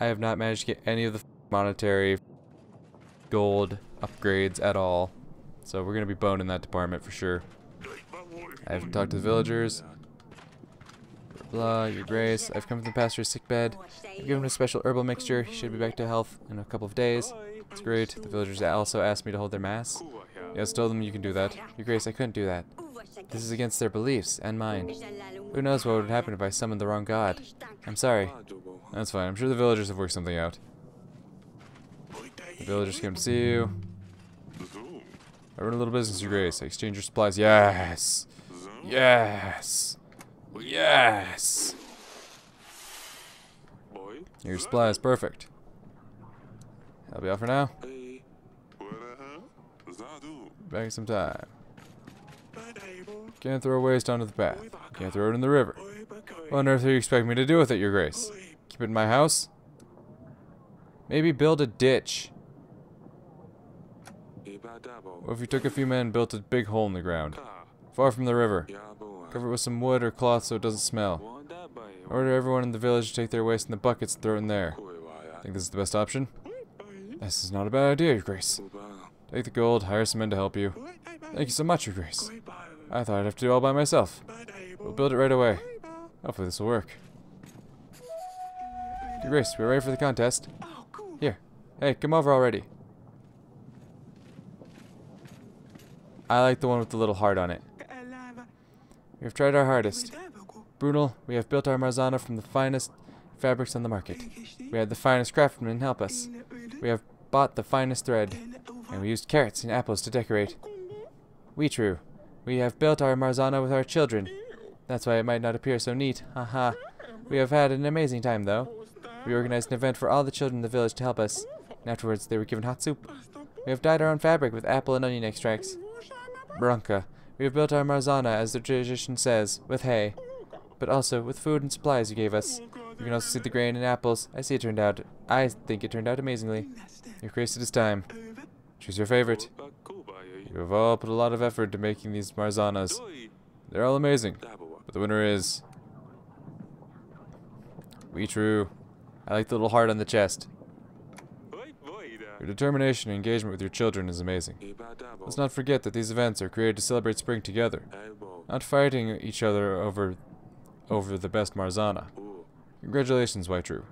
I have not managed to get any of the monetary gold upgrades at all. So we're going to be boned in that department for sure. I haven't talked to the villagers. Blah, your grace. I've come from the pastor's sickbed. I've given him a special herbal mixture. He should be back to health in a couple of days. It's great. The villagers also asked me to hold their mass. Yes, told them you can do that. Your grace, I couldn't do that. This is against their beliefs and mine. Who knows what would happen if I summoned the wrong god? I'm sorry. That's fine. I'm sure the villagers have worked something out. The villagers came to see you. I run a little business, your grace. I exchange your supplies. Yes! Yes! Yes! Your supplies, perfect. That'll be all for now. Back in some time. Can't throw waste onto the path. Can't throw it in the river. What on earth do you expect me to do with it, your grace? Keep it in my house? Maybe build a ditch. What if you took a few men and built a big hole in the ground? Far from the river. Cover it with some wood or cloth so it doesn't smell. Order everyone in the village to take their waste in the buckets and throw it in there. Think this is the best option? This is not a bad idea, your grace. Take the gold, hire some men to help you. Thank you so much, your grace. I thought I'd have to do it all by myself. We'll build it right away. Hopefully this will work. Your grace, we're ready for the contest. Here. Hey, come over already. I like the one with the little heart on it. We have tried our hardest. Brutal, we have built our marzana from the finest fabrics on the market. We had the finest craftsmen help us. We have bought the finest thread. And we used carrots and apples to decorate. True. We have built our marzana with our children. That's why it might not appear so neat. Haha. We have had an amazing time, though. We organized an event for all the children in the village to help us. And afterwards, they were given hot soup. We have dyed our own fabric with apple and onion extracts. Branca. We have built our marzana, as the tradition says, with hay. But also with food and supplies you gave us. You can also see the grain and apples. I think it turned out amazingly. Your grace, it is time. Choose your favorite. You have all put a lot of effort into making these marzanas. They're all amazing. But the winner is... True. I like the little heart on the chest. Your determination and engagement with your children is amazing. Let's not forget that these events are created to celebrate spring together, not fighting each other over the best marzana. Congratulations, True.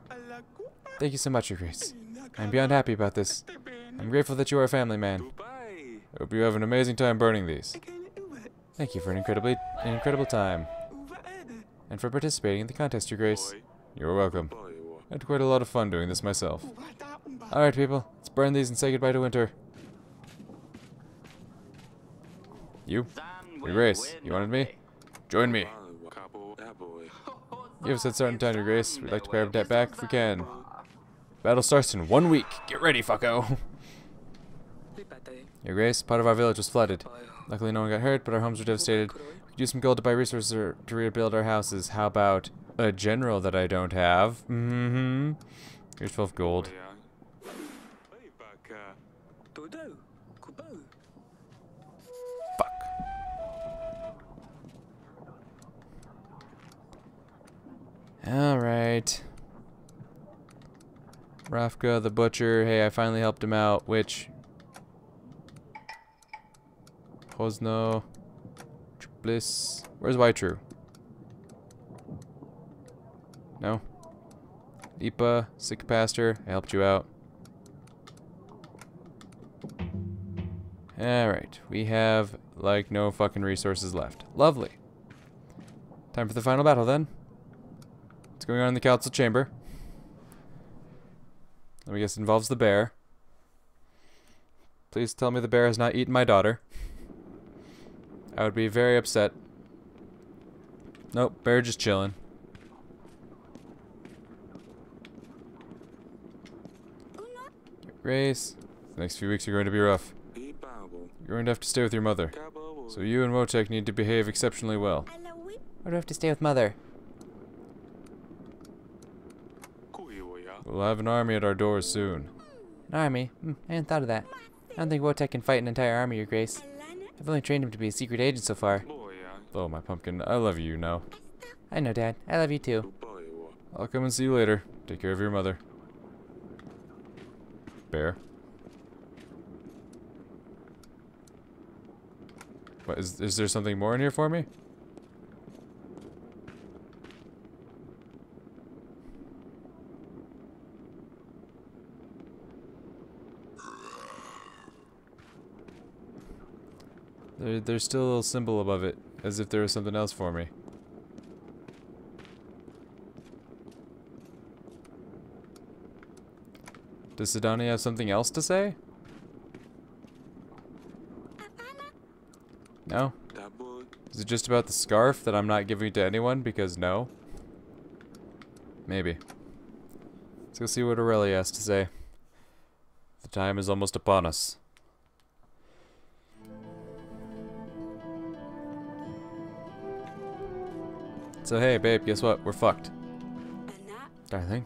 Thank you so much, your grace. I'm beyond happy about this. I'm grateful that you are a family man. I hope you have an amazing time burning these. Thank you for an incredible time. And for participating in the contest, your grace. You're welcome. I had quite a lot of fun doing this myself. Alright, people. Let's burn these and say goodbye to winter. You? Your grace. You wanted me? Join me. Give us that start in time, your grace. We'd like to pay our debt back if we can. Battle starts in 1 week. Get ready, fucko. Your grace, part of our village was flooded. Luckily no one got hurt, but our homes were devastated. We could use some gold to buy resources to rebuild our houses. How about a general that I don't have? Here's 12 gold. Fuck. Alright. Rafka the butcher. Hey, I finally helped him out, which... Hosno. Bliss. Where's True? No? Lipa, sick pastor. I helped you out. Alright. We have, like, no fucking resources left. Lovely. Time for the final battle, then. What's going on in the council chamber? I guess it involves the bear. Please tell me the bear has not eaten my daughter. I would be very upset. Nope, bear just chilling. Grace, the next few weeks are going to be rough. You're going to have to stay with your mother. So you and Wotek need to behave exceptionally well. Why do I have to stay with Mother? We'll have an army at our doors soon. An army? I hadn't thought of that. I don't think Wotek can fight an entire army, your grace. I've only trained him to be a secret agent so far. Oh, my pumpkin, I love you, know. I know, Dad. I love you too. I'll come and see you later. Take care of your mother. bear. What, is there something more in here for me? There's still a little symbol above it, as if there was something else for me. Does Sidani have something else to say? No? Is it just about the scarf that I'm not giving to anyone because no? Maybe. Let's go see what Aurelia has to say. The time is almost upon us. So hey, babe, guess what? We're fucked. Darling,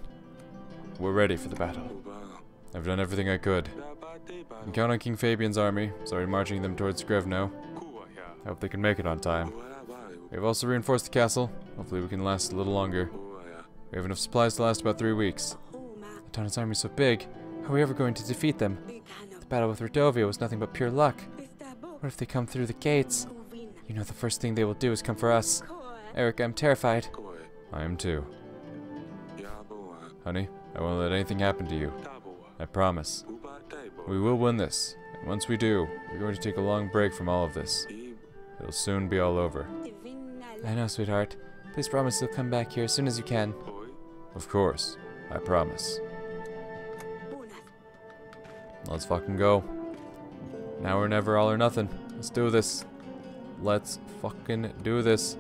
we're ready for the battle. I've done everything I could. You can count on King Fabian's army, so we're marching them towards Grevno. I hope they can make it on time. We have also reinforced the castle. Hopefully we can last a little longer. We have enough supplies to last about 3 weeks. The Tana's army is so big, how are we ever going to defeat them? The battle with Rodovia was nothing but pure luck. What if they come through the gates? You know the first thing they will do is come for us. Eric, I'm terrified. I am too. Honey, I won't let anything happen to you. I promise. We will win this. And once we do, we're going to take a long break from all of this. It'll soon be all over. I know, sweetheart. Please promise you'll come back here as soon as you can. Of course. I promise. Let's fucking go. Now or never, all or nothing. Let's do this. Let's fucking do this.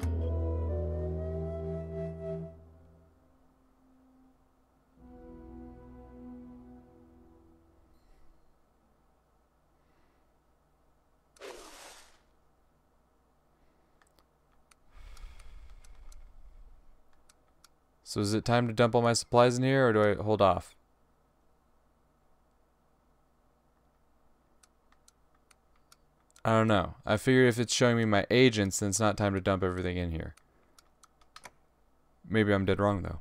So is it time to dump all my supplies in here, or do I hold off? I don't know. I figure if it's showing me my agents, then it's not time to dump everything in here. Maybe I'm dead wrong, though.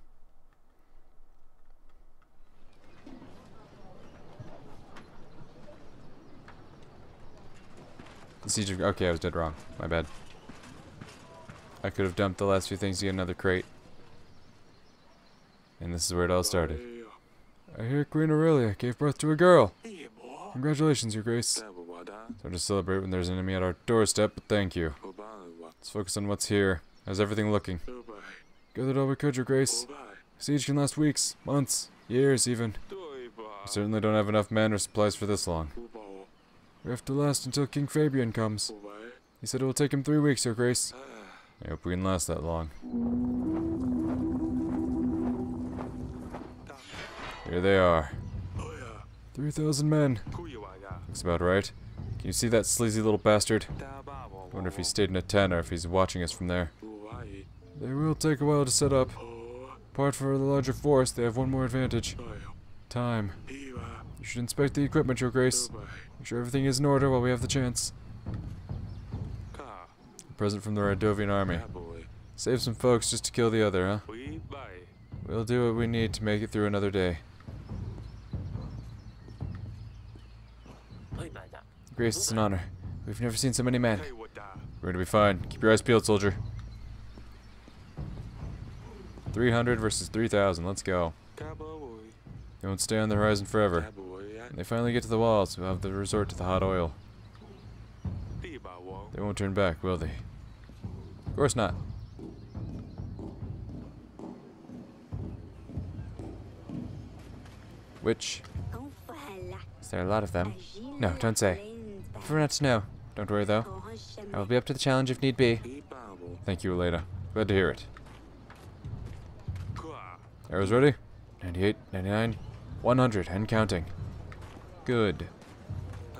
The siege of... Okay, I was dead wrong. My bad. I could have dumped the last few things to get another crate. And this is where it all started. I hear Queen Aurelia gave birth to a girl. Congratulations, Your Grace. It's hard to celebrate when there's an enemy at our doorstep, but thank you. Let's focus on what's here. How's everything looking? Gathered all we could, Your Grace. Siege can last weeks, months, years even. We certainly don't have enough men or supplies for this long. We have to last until King Fabian comes. He said it will take him 3 weeks, Your Grace. I hope we can last that long. Here they are. 3,000 men. Looks about right. Can you see that sleazy little bastard? I wonder if he stayed in a tent or if he's watching us from there. They will take a while to set up. Apart from the larger force, they have one more advantage. Time. You should inspect the equipment, Your Grace. Make sure everything is in order while we have the chance. A present from the Radovian army. Save some folks just to kill the other, huh? We'll do what we need to make it through another day. Grace, it's an honor. We've never seen so many men. We're gonna be fine. Keep your eyes peeled, soldier. 300 versus 3,000. Let's go. They won't stay on the horizon forever. When they finally get to the walls, we'll have to resort to the hot oil. They won't turn back, will they? Of course not. Which? Is there a lot of them? No, don't say. Prefer not to know. Don't worry, though. I will be up to the challenge if need be. Thank you, Aleda. Glad to hear it. Arrows ready? 98, 99, 100, and counting. Good.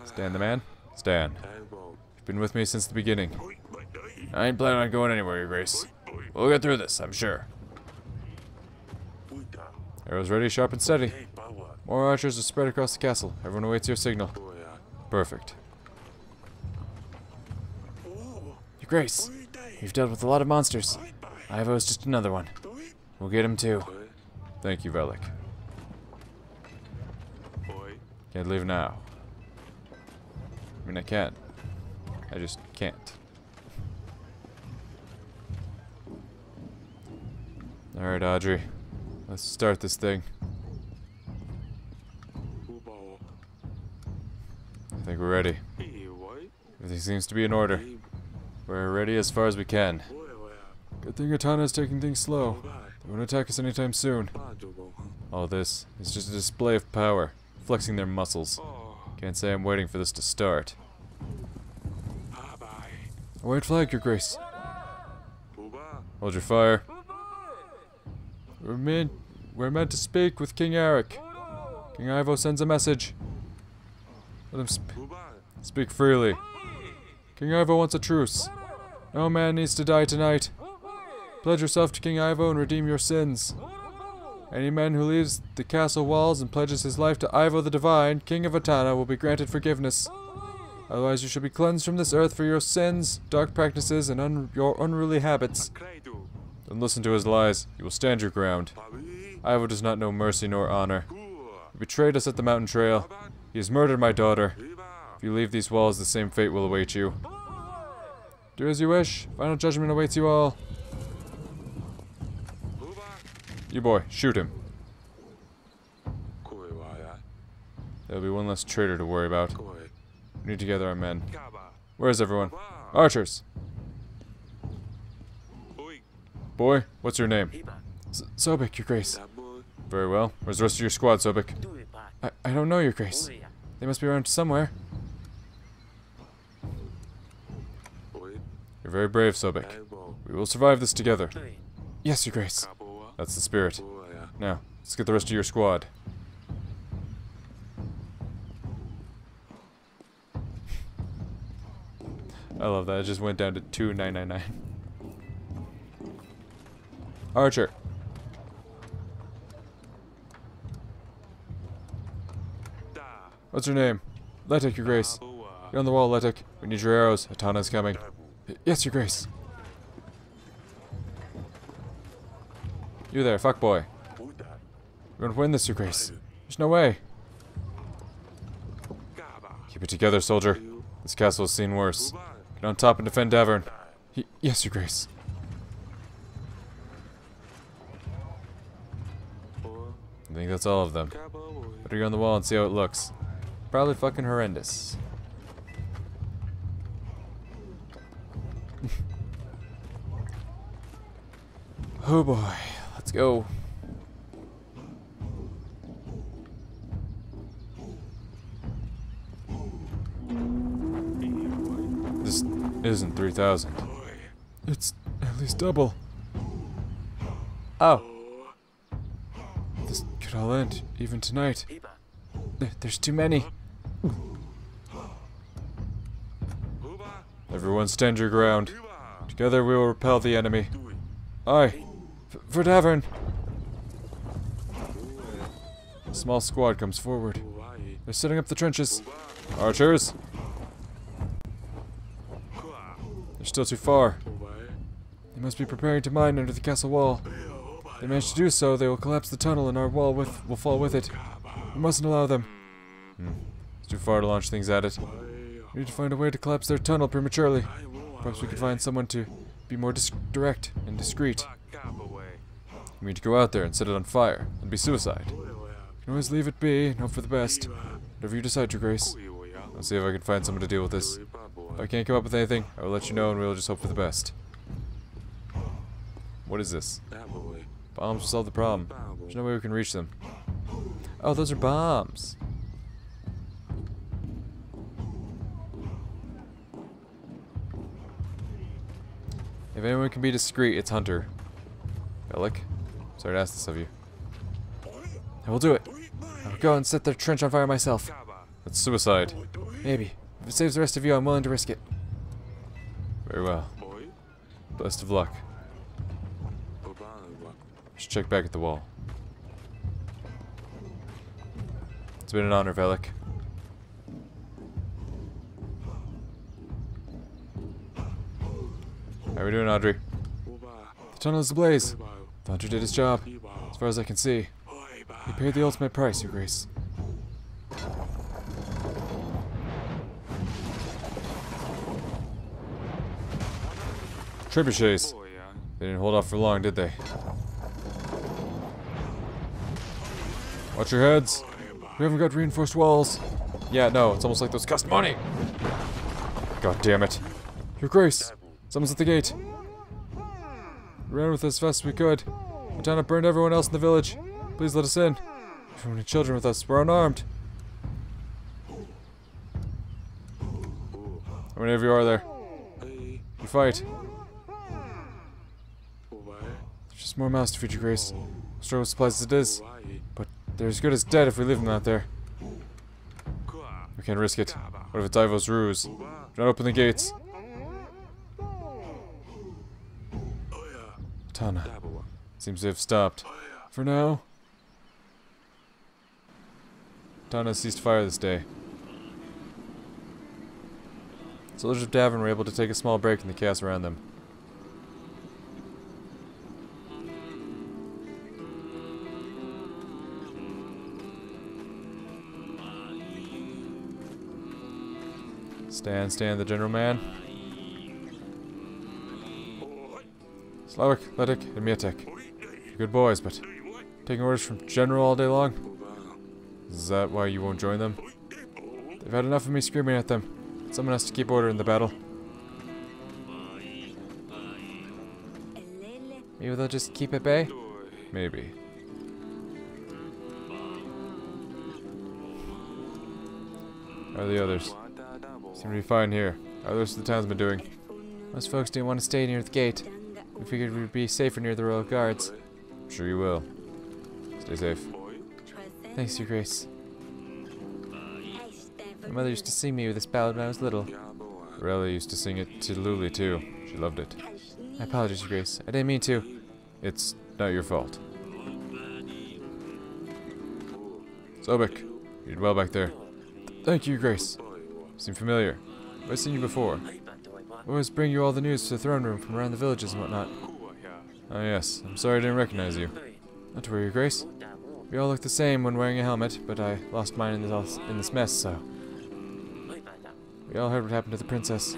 Stand the man. Stand. You've been with me since the beginning. I ain't planning on going anywhere, Your Grace. We'll get through this, I'm sure. Arrows ready, sharp and steady. More archers are spread across the castle. Everyone awaits your signal. Perfect. Your Grace, you've dealt with a lot of monsters. Ivo's just another one. We'll get him too. Thank you, Velik. Can't leave now. I mean, I can. I just can't. Alright, Audrey. Let's start this thing. I think we're ready. Everything seems to be in order. We're ready as far as we can. Good thing Atana is taking things slow. They won't attack us anytime soon. All this is just a display of power, flexing their muscles. Can't say I'm waiting for this to start. A white flag, Your Grace. Hold your fire. We're meant to speak with King Eric. King Ivo sends a message. Let him speak freely. King Ivo wants a truce. No man needs to die tonight. Pledge yourself to King Ivo and redeem your sins. Any man who leaves the castle walls and pledges his life to Ivo the Divine, King of Atana, will be granted forgiveness. Otherwise you shall be cleansed from this earth for your sins, dark practices, and your unruly habits. Don't listen to his lies. You will stand your ground. Ivo does not know mercy nor honor. He betrayed us at the mountain trail. He has murdered my daughter. If you leave these walls, the same fate will await you. Do as you wish. Final judgment awaits you all. You boy, shoot him. There'll be one less traitor to worry about. We need to gather our men. Where is everyone? Archers! Boy, what's your name? Sobek, Your Grace. Very well. Where's the rest of your squad, Sobek? I don't know, Your Grace. They must be around somewhere. You're very brave, Sobek. We will survive this together. Yes, Your Grace. That's the spirit. Now, let's get the rest of your squad. I love that. It just went down to 2,999. Archer. What's your name? Letek, Your Grace. Get on the wall, Letek. We need your arrows. Atana's coming. Yes, Your Grace. You there, fuckboy. We're gonna win this, Your Grace. There's no way. Keep it together, soldier. This castle has seen worse. Get on top and defend Davern. Yes, Your Grace. I think that's all of them. Better go on the wall and see how it looks. Probably fucking horrendous. Oh boy, let's go. This isn't 3,000. It's at least double. Oh. This could all end, even tonight. There's too many. Everyone stand your ground. Together we will repel the enemy. Aye. For Davern. A small squad comes forward. They're setting up the trenches. Archers! They're still too far. They must be preparing to mine under the castle wall. If they manage to do so, they will collapse the tunnel and our wall will fall with it. We mustn't allow them. It's too far to launch things at it. We need to find a way to collapse their tunnel prematurely. Perhaps we can find someone to be more direct and discreet. We need to go out there and set it on fire. It'd be suicide. You can always leave it be and hope for the best. Whatever you decide, Your Grace. I'll see if I can find someone to deal with this. If I can't come up with anything, I will let you know and we'll just hope for the best. What is this? Bombs will solve the problem. There's no way we can reach them. Oh, those are bombs. If anyone can be discreet, it's Hunter. Bellic? Sorry to ask this of you. I will do it. I will go and set their trench on fire myself. That's suicide. Maybe. If it saves the rest of you, I'm willing to risk it. Very well. Best of luck. Should check back at the wall. It's been an honor, Velik. How are we doing, Audrey? The tunnel is ablaze. The hunter did his job, as far as I can see. He paid the ultimate price, Your Grace. Trebuchets. They didn't hold off for long, did they? Watch your heads. We haven't got reinforced walls. Yeah, no, it's almost like those cost money. God damn it. Your Grace, someone's at the gate. We ran with us as fast as we could. Lieutenant burned everyone else in the village. Please let us in. There's only children with us. We're unarmed. How many of you are there? You fight. There's just more mouths to feed, Your Grace. Struggle with supplies as it is. But they're as good as dead if we leave them out there. We can't risk it. What if it's Ivo's ruse? Do not open the gates. Tana. Seems to have stopped. For now. Tana ceased fire this day. Soldiers of Davin were able to take a small break in the chaos around them. Stand, the general man. Slavik, Ledik, and Mietek. You're good boys, but taking orders from General all day long? Is that why you won't join them? They've had enough of me screaming at them. Someone has to keep order in the battle. Maybe they'll just keep at bay? Maybe. How are the others? Seem to be fine here. How are the rest of the townsmen doing? Most folks didn't want to stay near the gate. We figured we'd be safer near the royal guards. I'm sure you will. Stay safe. Thanks, Your Grace. My mother used to sing me this ballad when I was little. Aurelia used to sing it to Luli too. She loved it. My apologies, Your Grace. I didn't mean to. It's not your fault. Sobek, you did well back there. Thank you, Your Grace. You seem familiar. I've seen you before. I always bring you all the news to the throne room from around the villages and whatnot. Oh yes, I'm sorry I didn't recognize you. Not to worry, Your Grace. We all look the same when wearing a helmet, but I lost mine in this mess, so... We all heard what happened to the princess.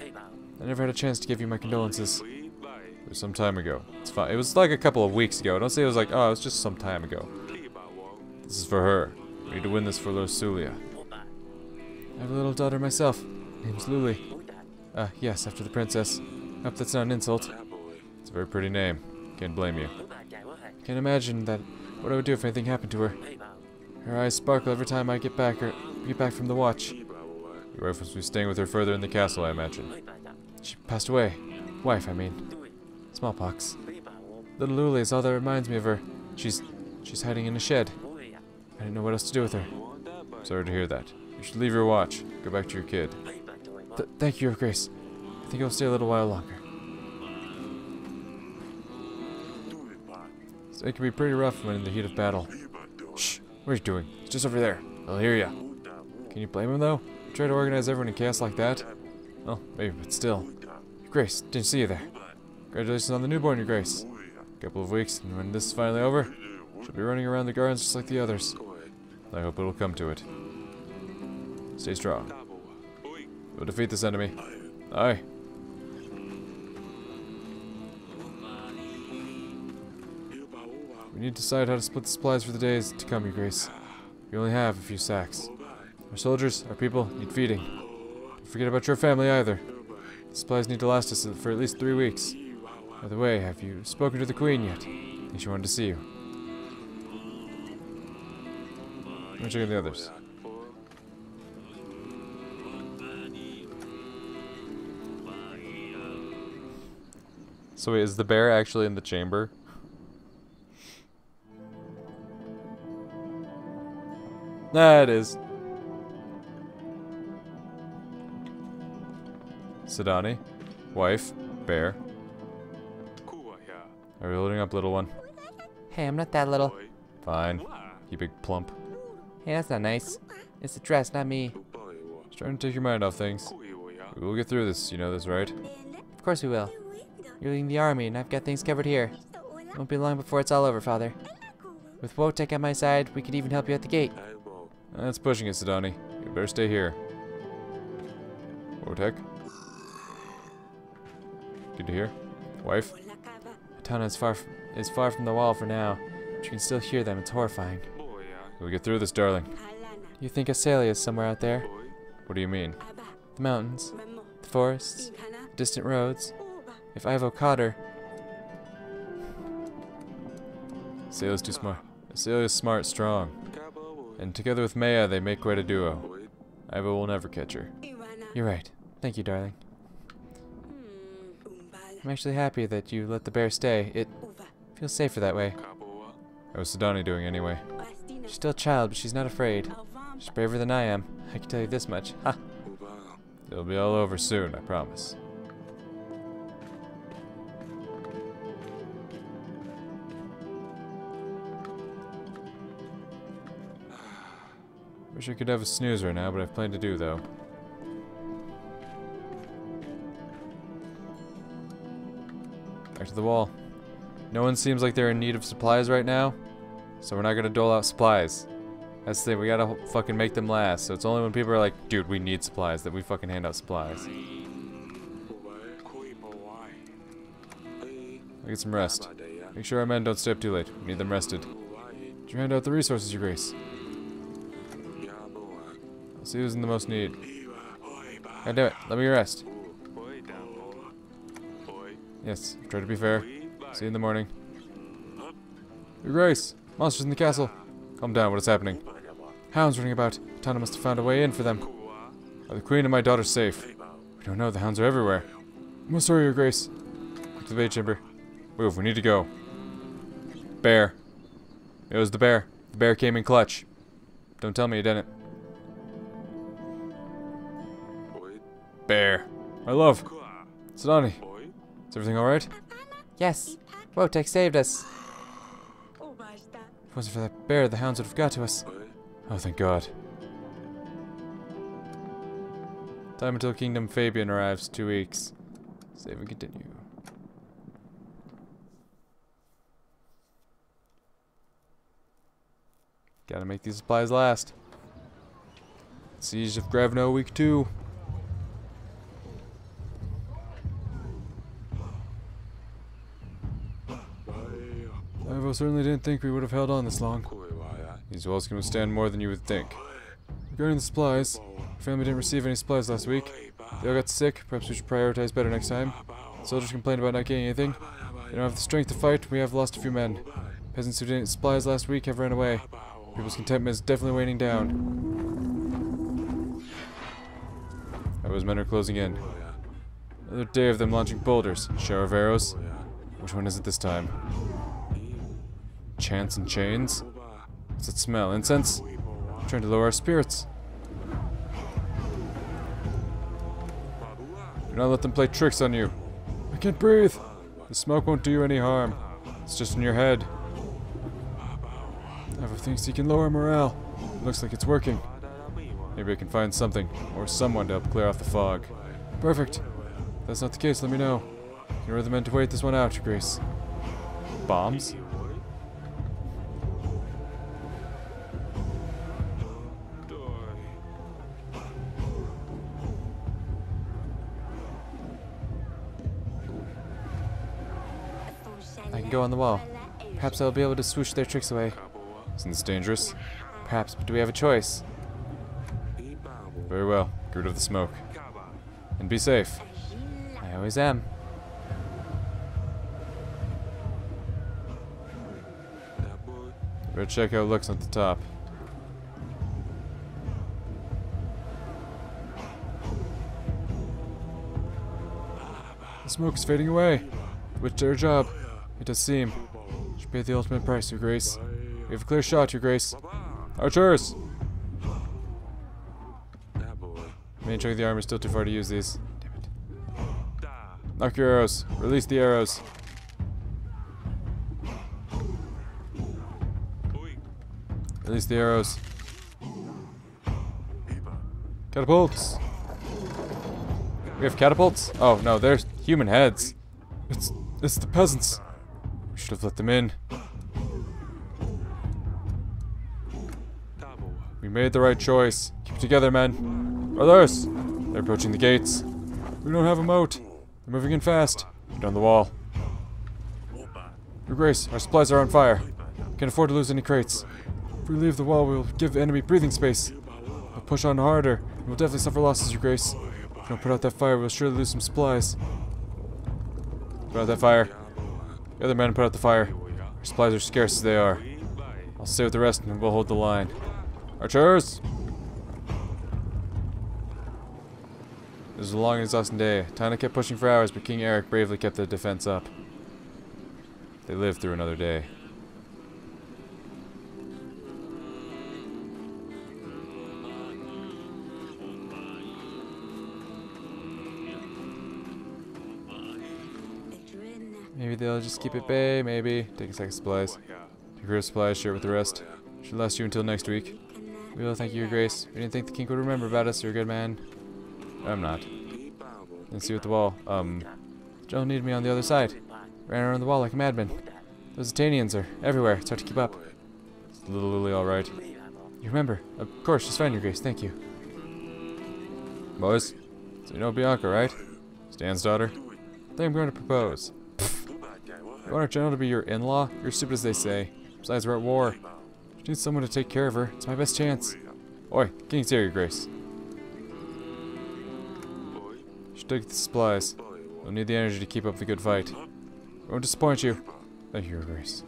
I never had a chance to give you my condolences. It was some time ago. It's fine. It was like a couple of weeks ago. Don't say it was like, oh, it was just some time ago. This is for her. We need to win this for little Sulia. I have a little daughter myself. Her name's Luli. Yes, after the princess. Hope that's not an insult. It's a very pretty name. Can't blame you. Can't imagine what I would do if anything happened to her. Her eyes sparkle every time I get back from the watch. Your wife was staying with her further in the castle, I imagine. She passed away. Wife, I mean. Smallpox. Little Luli is all that reminds me of her. She's hiding in a shed. I didn't know what else to do with her. Sorry to hear that. You should leave your watch. Go back to your kid. Thank you, Your Grace. I think I'll stay a little while longer. It can be pretty rough when in the heat of battle. Shh! What are you doing? It's just over there. I'll hear ya. Can you blame him, though? Try to organize everyone in chaos like that? Well, maybe, but still. Your Grace, didn't see you there. Congratulations on the newborn, Your Grace. A couple of weeks, and when this is finally over, she'll be running around the gardens just like the others. I hope it'll come to it. Stay strong. We'll defeat this enemy. Aye. We need to decide how to split the supplies for the days to come, Your Grace. We only have a few sacks. Our soldiers, our people, need feeding. Don't forget about your family either. The supplies need to last us for at least 3 weeks. By the way, have you spoken to the Queen yet? I think she wanted to see you. Let me check on the others. So wait, is the bear actually in the chamber? Nah, it is. Sidani, wife, bear. Are we holding up, little one? Hey, I'm not that little. Fine. You big plump. Hey, that's not nice. It's the dress, not me. Just trying to take your mind off things. We will get through this, you know this, right? Of course we will. You're leading the army, and I've got things covered here. It won't be long before it's all over, Father. With Wotek on my side, we could even help you at the gate. That's pushing it, Sidani. You better stay here. Wotek? Good to hear. Wife? The town is far from the wall for now, but you can still hear them. It's horrifying. We'll get through this, darling. You think Asalia is somewhere out there? What do you mean? The mountains, the forests, the distant roads. If Ivo caught her, Asalia's too smart. Asalia's smart, strong. And together with Maya, they make quite a duo. Ivo will never catch her. you're right. Thank you, darling. I'm actually happy that you let the bear stay. It feels safer that way. How was Sedani doing anyway? She's still a child, but she's not afraid. She's braver than I am. I can tell you this much. Ha! It'll be all over soon, I promise. Wish I could have a snooze right now, but I've plenty to do, though. Back to the wall. No one seems like they're in need of supplies right now, so we're not gonna dole out supplies. That's the thing, we gotta fucking make them last, so it's only when people are like, dude, we need supplies, that we fucking hand out supplies. I'll get some rest. Make sure our men don't stay up too late. We need them rested. Did you hand out the resources, Your Grace? I'll see who's in the most need. God damn it, let me rest. Yes, try to be fair. See you in the morning. Your Grace! Monsters in the castle! Calm down, what is happening? Hounds running about. Tana must have found a way in for them. Are the queen and my daughter safe? We don't know, the hounds are everywhere. I'm sorry, Your Grace. Quick to the bait chamber. Move, we need to go. Bear. It was the bear. The bear came in clutch. Don't tell me you didn't. Bear. My love. Sedani. Is everything alright? Yes! Wotek saved us! If it wasn't for that bear, the hounds would have got to us. Oh, thank God. Time until Kingdom Fabian arrives. 2 weeks. Save and continue. Gotta make these supplies last. Siege of Gravno week 2. Ivo certainly didn't think we would have held on this long. These walls can withstand more than you would think. Regarding the supplies, our family didn't receive any supplies last week. They all got sick. Perhaps we should prioritize better next time. The soldiers complained about not getting anything. They don't have the strength to fight. We have lost a few men. Peasants who didn't get supplies last week have run away. People's contentment is definitely waning down. Ivo's men are closing in. Another day of them launching boulders. Shower of arrows. Which one is it this time? Chants and chains? What's that smell? Incense? I'm trying to lower our spirits. Do not let them play tricks on you. I can't breathe. The smoke won't do you any harm. It's just in your head. Ivo thinks he can lower morale. It looks like it's working. Maybe I can find something or someone to help clear off the fog. Perfect. If that's not the case, let me know. You can order the men to wait this one out, Your Grace. Bombs? I can go on the wall. Perhaps I'll be able to swoosh their tricks away. Isn't this dangerous? Perhaps, but do we have a choice? Very well. Get rid of the smoke. And be safe. I always am. Better check how it looks at the top. The smoke is fading away. Which did our job? It does seem. Should pay the ultimate price, Your Grace. We have a clear shot, Your Grace. Archers! Main chunk of the armor is still too far to use these. Damn it. Knock your arrows. Release the arrows. Release the arrows. Catapults! We have catapults? Oh no, they're human heads. It's the peasants. We should have let them in. We made the right choice. Keep together, men. Brothers! They're approaching the gates. We don't have a moat. They're moving in fast. Get on the wall. Your Grace, our supplies are on fire. Can't afford to lose any crates. If we leave the wall, we will give the enemy breathing space. We'll push on harder. We'll definitely suffer losses, Your Grace. If we don't put out that fire, we'll surely lose some supplies. Put out that fire. The other men put out the fire. Our supplies are scarce as they are. I'll stay with the rest and we'll hold the line. Archers! It was a long and exhausting day. Tana kept pushing for hours, but King Eric bravely kept the defense up. They lived through another day. Maybe they'll just keep it bay, maybe. Take a second supplies. Take your supplies, share it with the rest. Should last you until next week. We will thank you, Your Grace. We didn't think the king would remember about us. You're a good man. I'm not. Didn't see you at the wall. Joe needed me on the other side. Ran around the wall like a madman. Those Itanians are everywhere. It's hard to keep up. Is little Lily alright? You remember? Of course, she's fine, Your Grace. Thank you. Boys, so you know Bianca, right? Stan's daughter? I think I'm going to propose. You want our general to be your in-law? You're stupid as they say. Besides, we're at war. She needs someone to take care of her. It's my best chance. Oi, King's here, Your Grace. You should take the supplies. We'll need the energy to keep up the good fight. I won't disappoint you. Thank you, Your Grace.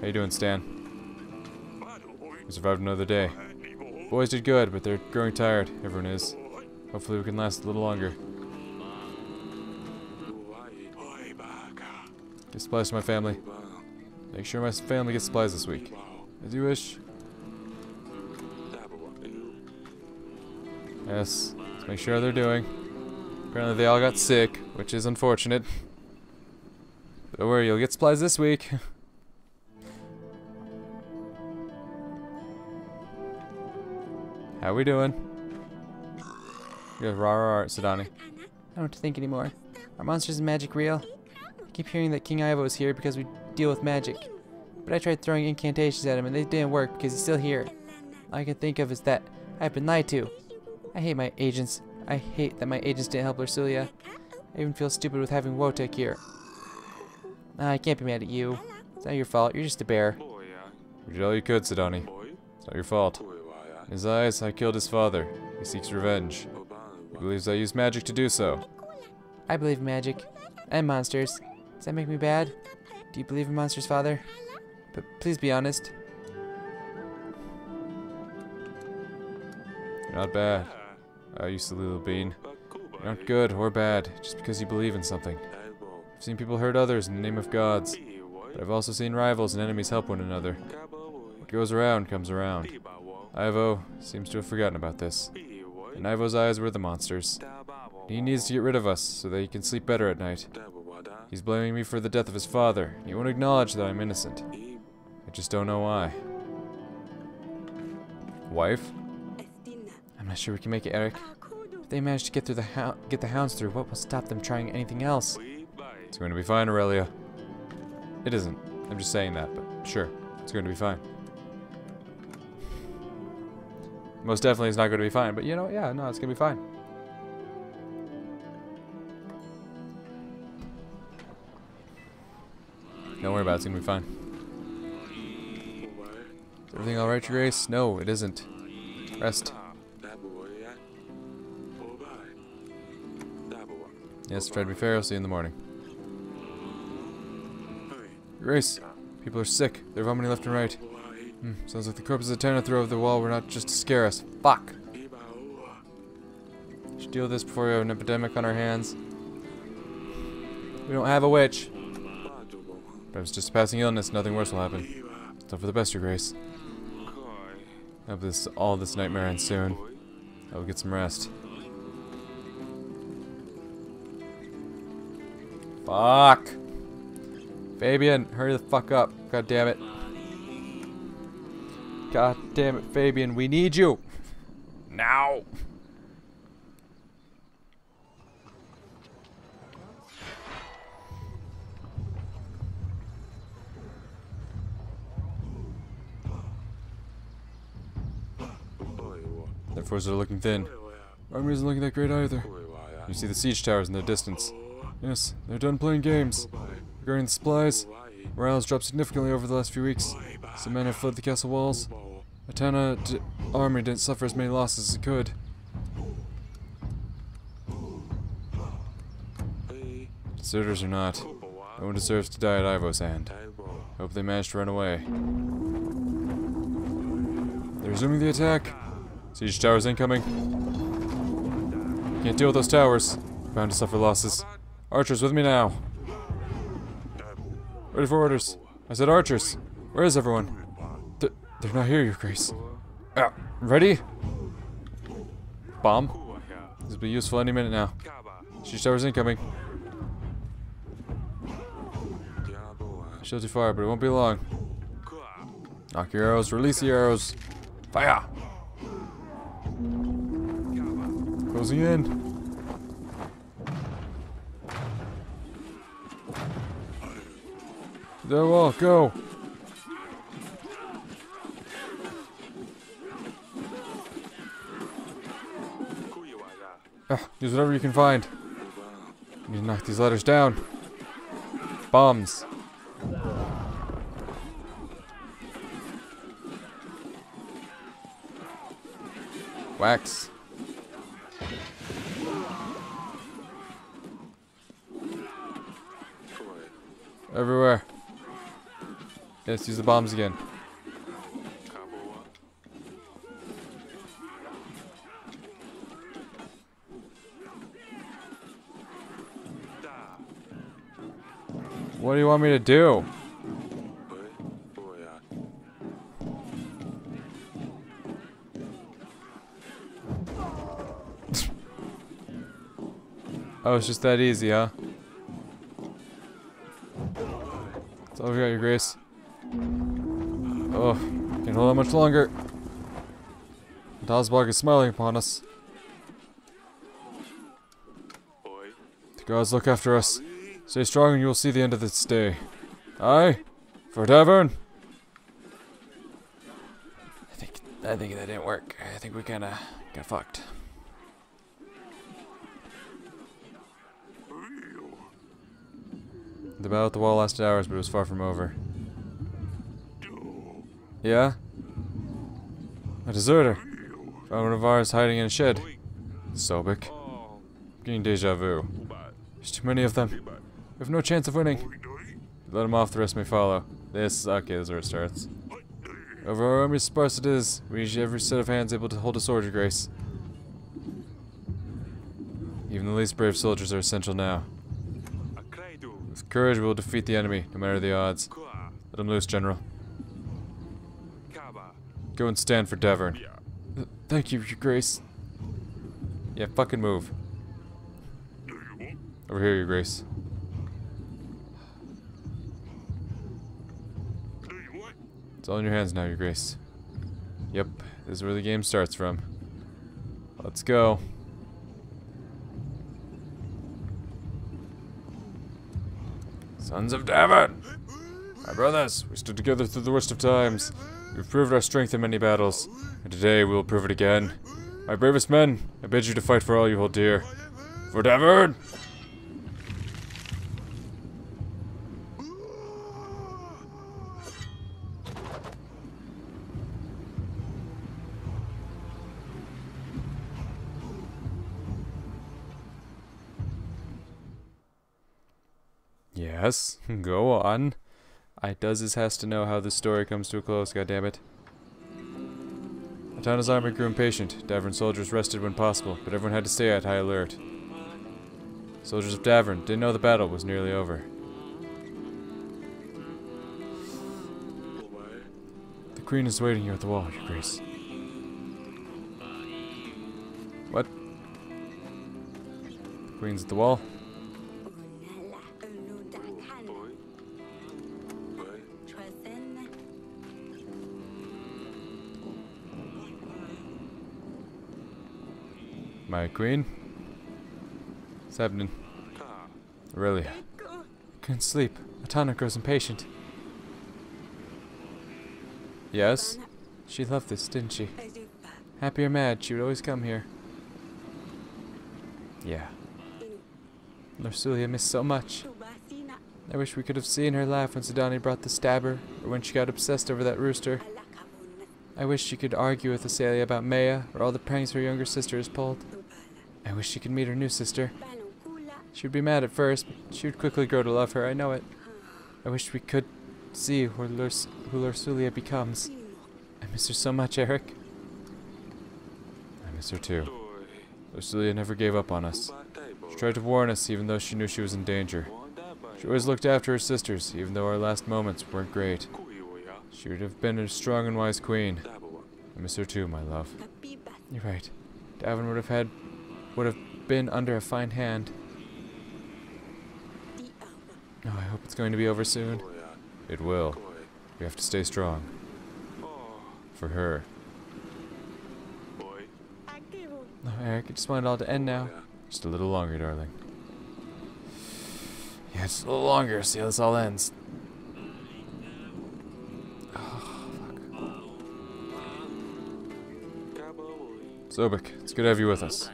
How you doing, Stan? We survived another day. Boys did good, but they're growing tired. Everyone is. Hopefully we can last a little longer. Give supplies to my family. Make sure my family gets supplies this week. As you wish. Yes, let's make sure how they're doing. Apparently they all got sick, which is unfortunate. But don't worry, you'll get supplies this week. How we doing? Yeah, rah, Sadani. I don't know what to think anymore. Are monsters and magic real? I keep hearing that King Ivo is here because we deal with magic. But I tried throwing incantations at him and they didn't work because he's still here. All I can think of is that I've been lied to. I hate my agents. I hate that my agents didn't help Ursulia. I even feel stupid with having Wotek here. I can't be mad at you. It's not your fault. You're just a bear. You did all you could, Sidoni. It's not your fault. In his eyes, I killed his father. He seeks revenge. He believes I used magic to do so. I believe in magic. And monsters. Does that make me bad? Do you believe in monsters, Father? But please be honest. You're not bad. You silly little bean. You're not good or bad just because you believe in something. I've seen people hurt others in the name of gods, but I've also seen rivals and enemies help one another. What goes around comes around. Ivo seems to have forgotten about this. In Ivo's eyes, we're the monsters. He needs to get rid of us so that he can sleep better at night. He's blaming me for the death of his father. He won't acknowledge that I'm innocent. I just don't know why. Wife? I'm not sure we can make it, Eric. If they manage to get through get the hounds through, what will stop them trying anything else? It's going to be fine, Aurelia. It isn't. I'm just saying that, but sure, it's going to be fine. Most definitely it's not going to be fine, but you know, yeah, no, it's going to be fine. Don't worry about it, it's going to be fine. Is everything alright, Your Grace? No, it isn't. Rest. Yes, try to be fair. I'll see you in the morning. Your Grace, people are sick. They're vomiting left and right. Sounds like the corpses of Tana threw over the wall were not just to scare us. Fuck! We should deal with this before we have an epidemic on our hands. We don't have a witch. But if it's just a passing illness, nothing worse will happen. It's all for the best, Your Grace. I hope all this nightmare ends soon. I will get some rest. Fuck! Fabian, hurry the fuck up. God damn it. God damn it, Fabian, we need you! Now! Their forces are looking thin. Our army isn't looking that great either. You see the siege towers in the distance. Yes, they're done playing games. Regarding the supplies, morale has dropped significantly over the last few weeks. Some men have fled the castle walls. Atana's army didn't suffer as many losses as it could. Deserters or not, no one deserves to die at Ivo's hand. I hope they manage to run away. They're resuming the attack. Siege towers incoming. Can't deal with those towers. Bound to suffer losses. Archers with me now. Ready for orders. I said archers. Where is everyone? They're not here, Your Grace. Ready? Bomb. This will be useful any minute now. Siege towers incoming. Still too far, but it won't be long. Knock your arrows, release the arrows. Fire! Closing in. There wall, go! Use whatever you can find. You need to knock these ladders down. Bombs. Wax. Everywhere. Yes, use the bombs again. What do you want me to do? Oh, it's just that easy, huh? That's all we got, Your Grace. Oh, can't hold on much longer. Dazbog is smiling upon us. The gods look after us. Stay strong and you will see the end of this day. Aye, for Davern. I think that didn't work. I think we kinda got fucked. The battle at the wall lasted hours, but it was far from over. Yeah? A deserter. Found one of ours hiding in a shed. Sobek. Getting deja vu. There's too many of them. We have no chance of winning. Let him off, the rest may follow. Okay, this is where it starts. Over our army sparse it is, we need every set of hands able to hold a sword, Your Grace. Even the least brave soldiers are essential now. With courage, we will defeat the enemy, no matter the odds. Let him loose, General. Go and stand for Davern. Thank you, Your Grace. Yeah, fucking move. Over here, Your Grace. It's all in your hands now, Your Grace. Yep, this is where the game starts from. Let's go. Sons of Davern! My brothers, we stood together through the worst of times. We've proved our strength in many battles, and today we will prove it again. My bravest men, I bid you to fight for all you hold dear. For Davern! Yes, go on. Iduzes has to know how this story comes to a close, goddammit. Atana's army grew impatient. Davern soldiers rested when possible, but everyone had to stay at high alert. Soldiers of Davern didn't know the battle was nearly over. The Queen is waiting here at the wall, Your Grace. What? The Queen's at the wall? My queen? What's happening? Really? Couldn't sleep. Atana grows impatient. Yes? She loved this, didn't she? Happy or mad, she would always come here. Yeah. Lorsulia missed so much. I wish we could have seen her laugh when Sidani brought the stabber, or when she got obsessed over that rooster. I wish she could argue with Asalia about Maya, or all the pranks her younger sister has pulled. I wish she could meet her new sister. She would be mad at first, but she would quickly grow to love her, I know it. I wish we could see who Lursulia becomes. I miss her so much, Eric. I miss her too. Lursulia never gave up on us. She tried to warn us even though she knew she was in danger. She always looked after her sisters, even though our last moments weren't great. She would have been a strong and wise queen. I miss her too, my love. You're right. Davin would have been under a fine hand. Oh, I hope it's going to be over soon. It will. We have to stay strong. For her. Oh, Eric, I just want it all to end now. Just a little longer, darling. Yeah, just a little longer, see how this all ends. Sobek, it's good to have you with us.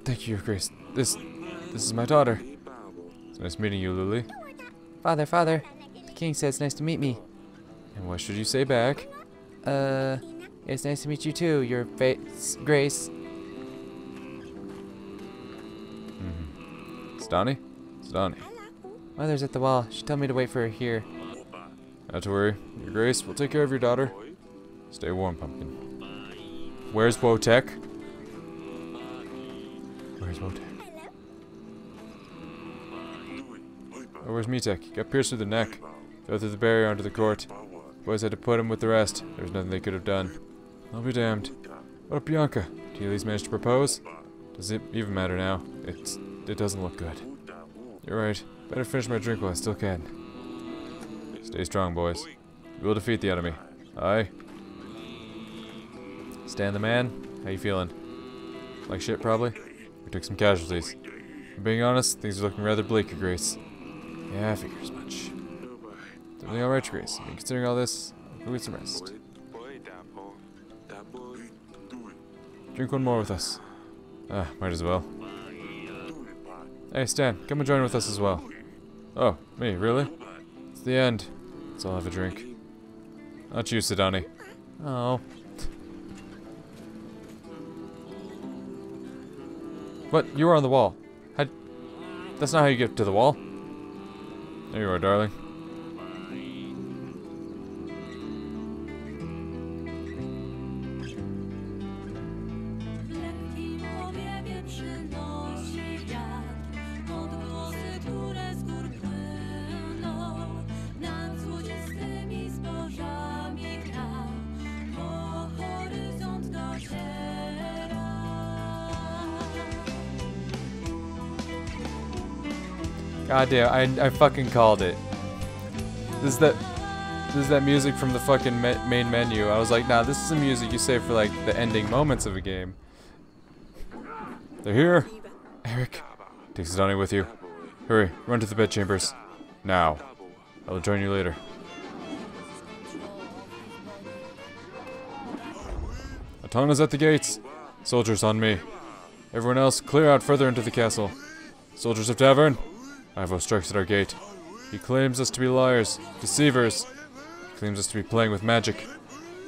Thank you, Your Grace. This is my daughter. It's nice meeting you, Lily. Father, the king says it's nice to meet me. And what should you say back? It's nice to meet you too, Your Grace. Sidani? Sidani. Mother's at the wall. She told me to wait for her here. Not to worry. Your Grace, we'll take care of your daughter. Stay warm, Pumpkin. Where's Wotek? Where's Wotek? Oh, where's Mitek? He got pierced through the neck. Fell through the barrier onto the court. Boys had to put him with the rest. There was nothing they could have done. I'll be damned. What up, Bianca? Did you at least manage to propose? Does it even matter now? It doesn't look good. You're right. Better finish my drink while I still can. Stay strong, boys. We will defeat the enemy. Aye. Stan the man, how you feeling? Like shit, probably? We took some casualties. If I'm being honest, things are looking rather bleak, Your Grace. Yeah, I figure as much. Is everything alright, Your Grace? I mean, considering all this, I'll go get some rest. Drink one more with us. Might as well. Hey, Stan, come and join with us as well. Oh, me, really? It's the end. Let's all have a drink. Not you, Sidani. Oh. What? You were on the wall. That's not how you get to the wall. There you are, darling. God damn, I fucking called it. This is that music from the fucking main menu. I was like, nah, this is the music you save for like the ending moments of a game. They're here. Eric. Take Sidani with you. Hurry, run to the bedchambers. Now. I will join you later. Atana's at the gates. Soldiers on me. Everyone else, clear out further into the castle. Soldiers of Tavern. Ivo strikes at our gate. He claims us to be liars, deceivers. He claims us to be playing with magic.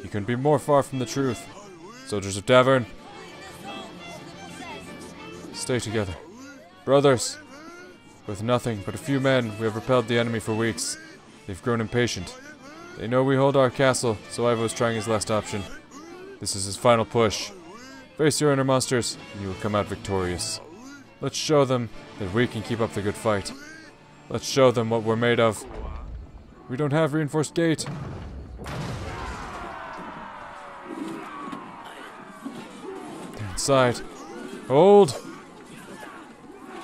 He couldn't be more far from the truth. Soldiers of Tavern. Stay together. Brothers. With nothing but a few men, we have repelled the enemy for weeks. They've grown impatient. They know we hold our castle, so Ivo is trying his last option. This is his final push. Face your inner monsters, and you will come out victorious. Let's show them that we can keep up the good fight. Let's show them what we're made of. We don't have reinforced gate. They're inside. Hold!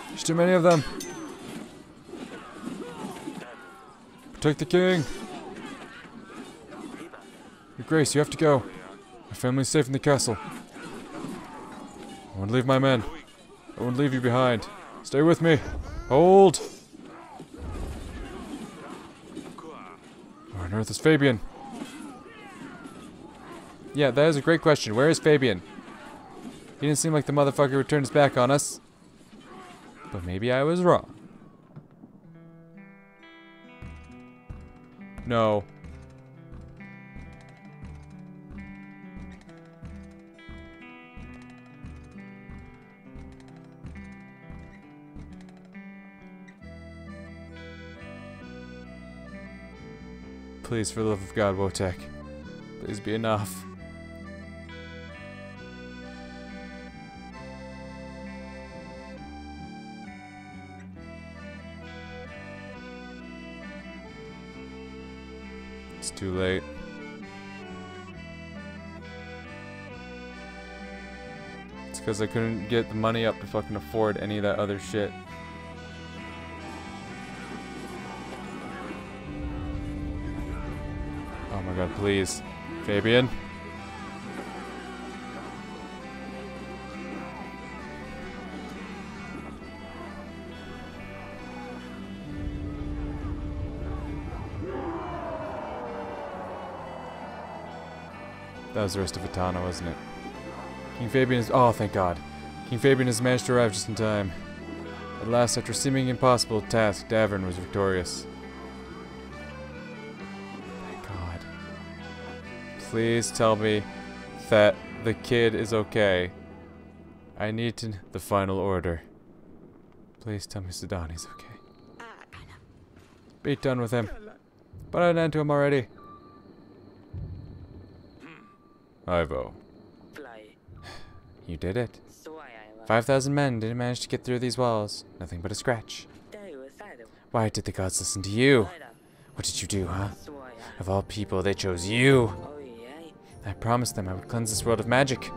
There's too many of them. Protect the king. Your Grace, you have to go. My family's safe in the castle. I won't leave my men. I won't leave you behind. Stay with me. Hold! Where on earth is Fabian? Yeah, that is a great question. Where is Fabian? He didn't seem like the motherfucker who turned his back on us. But maybe I was wrong. No. Please, for the love of God, Wotek. Please be enough. It's too late. It's because I couldn't get the money up to fucking afford any of that other shit. Oh my god, please. Fabian? That was the rest of Atana, wasn't it? King Fabian is— oh, thank God. King Fabian has managed to arrive just in time. At last, after a seeming impossible task, Davern was victorious. Thank God. Please tell me that the kid is okay. I need the final order. Please tell me Sidani's okay. Be done with him. Put an end to him already. Ivo. You did it. 5,000 men didn't manage to get through these walls. Nothing but a scratch. Why did the gods listen to you? What did you do, huh? Of all people, they chose you. I promised them I would cleanse this world of magic.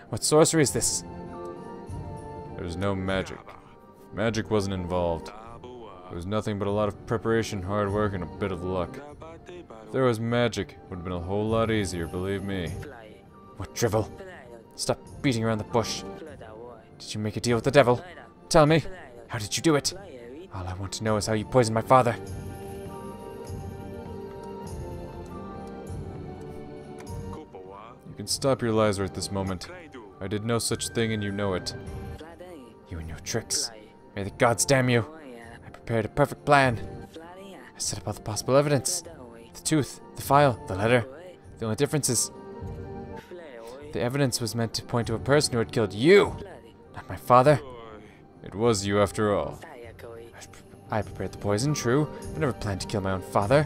What sorcery is this? There's no magic. Magic wasn't involved. It was nothing but a lot of preparation, hard work, and a bit of luck. If there was magic, it would have been a whole lot easier, believe me. What drivel? Stop beating around the bush. Did you make a deal with the devil? Tell me. How did you do it? All I want to know is how you poisoned my father. You can stop your lies right this moment. I did no such thing and you know it. You and your tricks. May the gods damn you. I prepared a perfect plan. I set up all the possible evidence. The tooth, the file, the letter. The only difference is the evidence was meant to point to a person who had killed you, not my father. It was you after all. I prepared the poison, true. I never planned to kill my own father.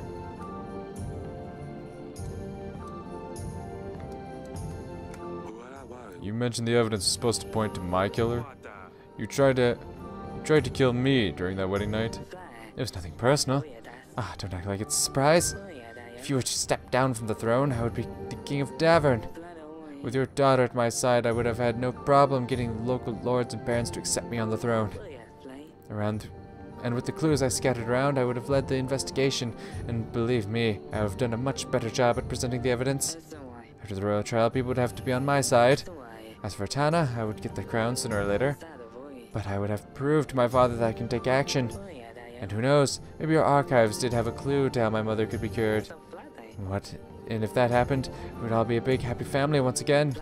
You mentioned the evidence was supposed to point to my killer. You tried to kill me during that wedding night. It was nothing personal. Ah, don't act like it's a surprise. If you were to step down from the throne, I would be the king of Davern. With your daughter at my side, I would have had no problem getting local lords and barons to accept me on the throne. And with the clues I scattered around, I would have led the investigation, and believe me, I would have done a much better job at presenting the evidence. After the royal trial, people would have to be on my side. As for Tana, I would get the crown sooner or later. But I would have proved to my father that I can take action. And who knows, maybe your archives did have a clue to how my mother could be cured. And if that happened, we would all be a big happy family once again.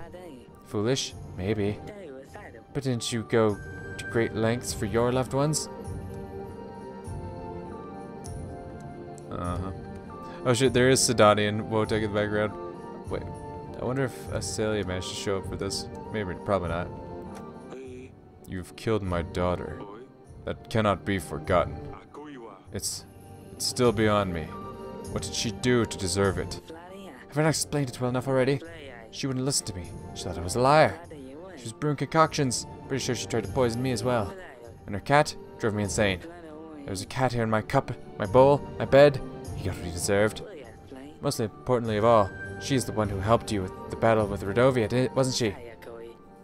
Foolish? Maybe. But didn't you go to great lengths for your loved ones? Uh-huh. Oh shit, there is Sidani and Wotek in the background. Wait, I wonder if Asalia managed to show up for this. Maybe, probably not. You've killed my daughter. That cannot be forgotten. It's still beyond me. What did she do to deserve it? Have I not explained it well enough already? She wouldn't listen to me. She thought I was a liar. She was brewing concoctions. Pretty sure she tried to poison me as well. And her cat drove me insane. There was a cat hair in my cup, my bowl, my bed. He got what he deserved. Most importantly of all, she's the one who helped you with the battle with Redovia, wasn't she?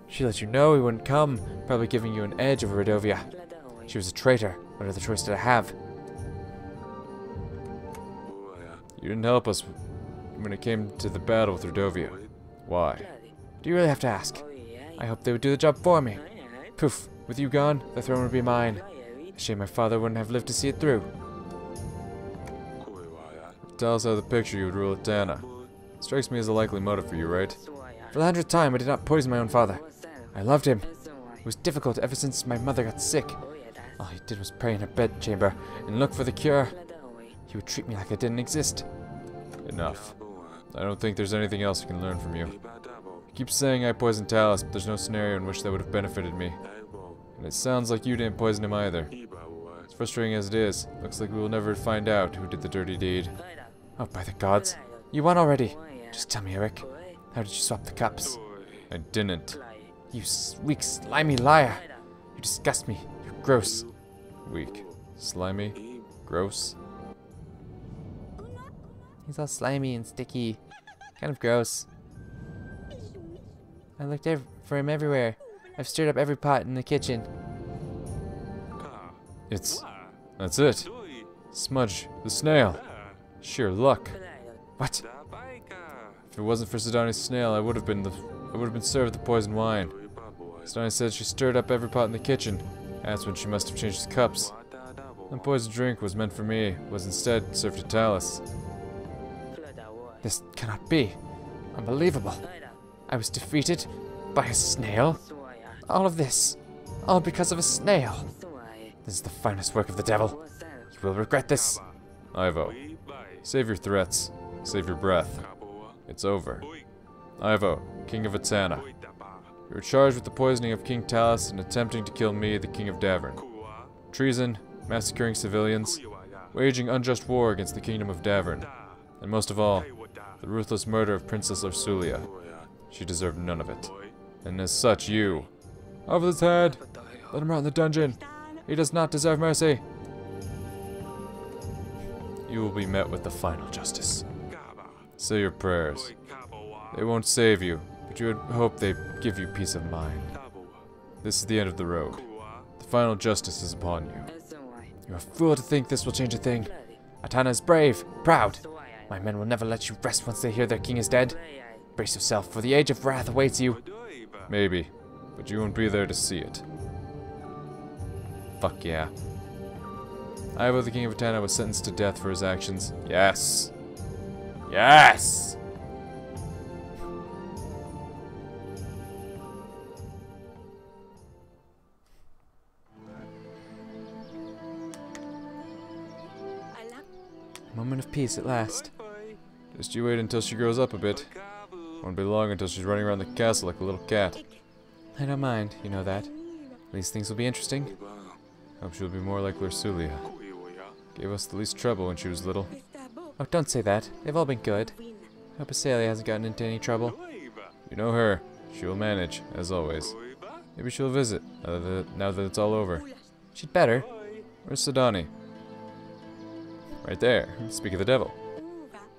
She let you know he wouldn't come, probably giving you an edge over Redovia. She was a traitor. What other choice did I have? You didn't help us when it came to the battle with Redovia. Why? Do you really have to ask? I hoped they would do the job for me. Poof, with you gone, the throne would be mine. A shame my father wouldn't have lived to see it through. Tell us how the picture you would rule Tana. Strikes me as a likely motive for you, right? For the 100th time, I did not poison my own father. I loved him. It was difficult ever since my mother got sick. All he did was pray in her bedchamber and look for the cure. He You would treat me like I didn't exist. Enough. I don't think there's anything else I can learn from you. You keep saying I poisoned Talus, but there's no scenario in which that would have benefited me. And it sounds like you didn't poison him either. As frustrating as it is, looks like we will never find out who did the dirty deed. Oh, by the gods. You won already. Just tell me, Eric. How did you swap the cups? I didn't. You weak, slimy liar. You disgust me. You're gross. Weak. Slimy. Gross. He's all slimy and sticky. Kind of gross. I looked for him everywhere. I've stirred up every pot in the kitchen. That's it. Smudge, the snail. Sheer luck. What? If it wasn't for Sidoni's snail, I would have been served the poisoned wine. Sidoni said she stirred up every pot in the kitchen. That's when she must have changed the cups. The poisoned drink was meant for me, was instead served to Talus. This cannot be. Unbelievable. I was defeated by a snail. All of this. All because of a snail. This is the finest work of the devil. You will regret this. Ivo, save your threats. Save your breath. It's over. Ivo, King of Atana. You were charged with the poisoning of King Talus and attempting to kill me, the King of Davern. Treason, massacring civilians, waging unjust war against the Kingdom of Davern. And most of all, the ruthless murder of Princess Ursulia. She deserved none of it. And as such, you... Over his head! Let him rot in the dungeon! He does not deserve mercy! You will be met with the final justice. Say your prayers. They won't save you, but you would hope they give you peace of mind. This is the end of the road. The final justice is upon you. You're a fool to think this will change a thing. Atana is brave, proud. My men will never let you rest once they hear their king is dead. Brace yourself, for the age of wrath awaits you. Maybe, but you won't be there to see it. Fuck yeah. Ivo, the King of Atana, was sentenced to death for his actions. Yes! Yes! Moment of peace at last. Just you wait until she grows up a bit. Won't be long until she's running around the castle like a little cat. I don't mind, you know that. At least things will be interesting. Hope she'll be more like Ursulia. Gave us the least trouble when she was little. Oh, don't say that. They've all been good. I hope Asalia hasn't gotten into any trouble. You know her. She will manage, as always. Maybe she'll visit, now that it's all over. She'd better. Where's Sidoni? Right there. Speak of the devil.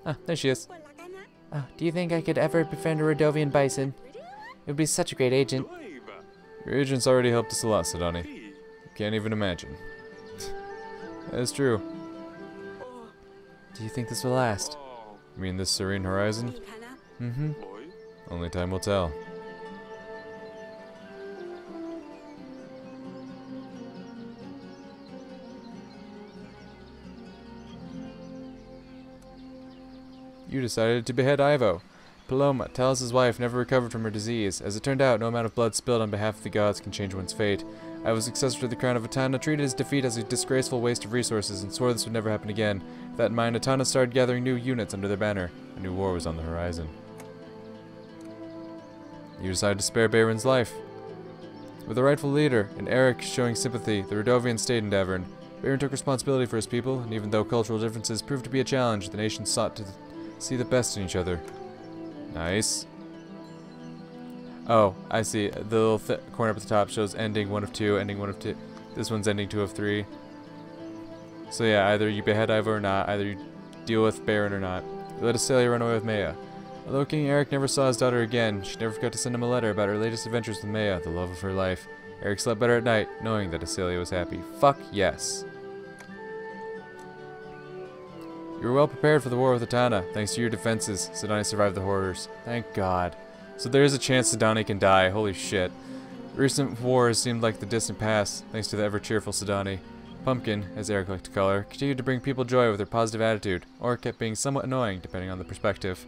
Ah, there she is. Oh, do you think I could ever befriend a Rodovian bison? It would be such a great agent. Your agent's already helped us a lot, Sidoni. You can't even imagine. That is true. Do you think this will last? You mean this serene horizon? Mm-hmm. Only time will tell. You decided to behead Ivo. Paloma, Talos' wife, never recovered from her disease. As it turned out, no amount of blood spilled on behalf of the gods can change one's fate. Ivo's successor to the crown of Atana treated his defeat as a disgraceful waste of resources and swore this would never happen again. With that in mind, Atana started gathering new units under their banner. A new war was on the horizon. You decided to spare Bayron's life. With a rightful leader, and Eric showing sympathy, the Rodovians stayed in Davern. Bayron took responsibility for his people, and even though cultural differences proved to be a challenge, the nation sought to see the best in each other. Nice. Oh, I see. The little corner up at the top shows ending 1 of 2, ending 1 of 2. This one's ending 2 of 3. So yeah, either you behead Ivo or not, either you deal with Bayron or not. You let Asalia run away with Maya. Although King Eric never saw his daughter again, she never forgot to send him a letter about her latest adventures with Maya, the love of her life. Eric slept better at night, knowing that Asalia was happy. Fuck yes. You were well prepared for the war with Atana. Thanks to your defenses, Sidoni survived the horrors. Thank God. So there is a chance Sidoni can die. Holy shit. The recent wars seemed like the distant past, thanks to the ever-cheerful Sidoni. Pumpkin, as Eric liked to call her, continued to bring people joy with her positive attitude, or kept being somewhat annoying, depending on the perspective.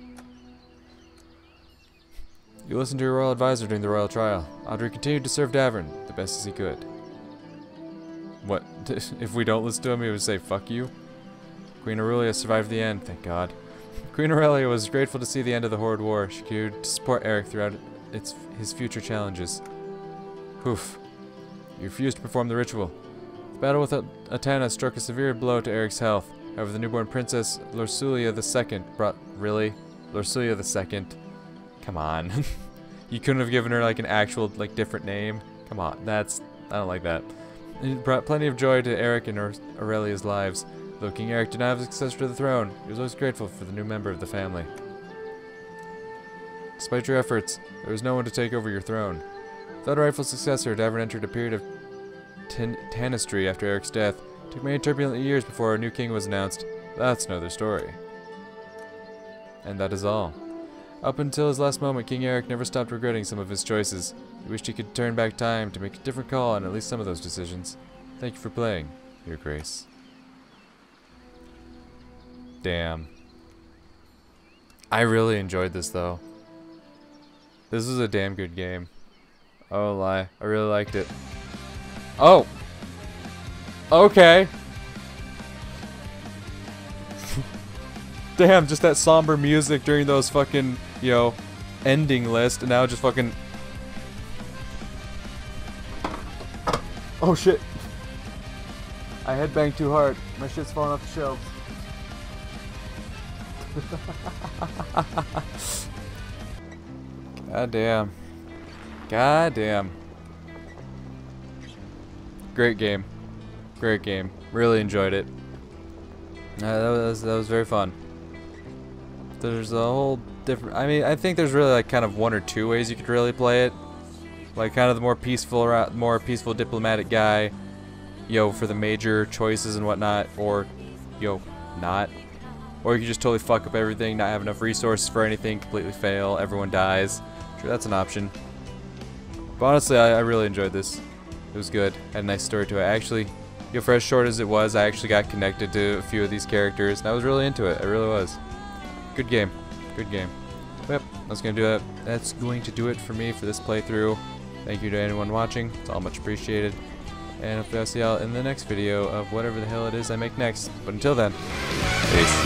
You listened to your royal advisor during the royal trial. Audrey continued to serve Davern, the best as he could. What? If we don't listen to him, he would say, fuck you? Queen Aurelia survived the end, thank God. Queen Aurelia was grateful to see the end of the Horde War. She continued to support Eric throughout his future challenges. Poof. You refused to perform the ritual. The battle with Atana struck a severe blow to Eric's health. However, the newborn princess Lorsulia II brought... Really? Lorsulia II? Come on. You couldn't have given her like an actual, like, different name? Come on, I don't like that. It brought plenty of joy to Eric and Aurelia's lives. Though King Eric did not have a successor to the throne, he was always grateful for the new member of the family. Despite your efforts, there was no one to take over your throne. Without a rightful successor, Davern entered a period of tanistry after Eric's death. It took many turbulent years before a new king was announced. That's another story. And that is all. Up until his last moment, King Eric never stopped regretting some of his choices. He wished he could turn back time to make a different call on at least some of those decisions. Thank you for playing, Your Grace. Damn. I really enjoyed this, though. This was a damn good game. I won't lie. I really liked it. Oh! Okay! Damn, just that somber music during those fucking, you know, ending list, and now just fucking... Oh shit! I headbanged too hard. My shit's falling off the shelves. God damn. God damn. Great game. Great game. Really enjoyed it. That was very fun. There's a whole different... I mean, I think there's really like kind of one or two ways you could really play it. Like kind of the more peaceful diplomatic guy, yo, for the major choices and whatnot, or yo, not. Or you could just totally fuck up everything, not have enough resources for anything, completely fail, everyone dies. Sure, that's an option. But honestly, I really enjoyed this. It was good. Had a nice story to it. Actually, yo, for as short as it was, I actually got connected to a few of these characters, and I was really into it. I really was. Good game. Good game. Yep, that's going to do it. That's going to do it for me for this playthrough. Thank you to anyone watching. It's all much appreciated. And hopefully I'll see y'all in the next video of whatever the hell it is I make next. But until then, peace.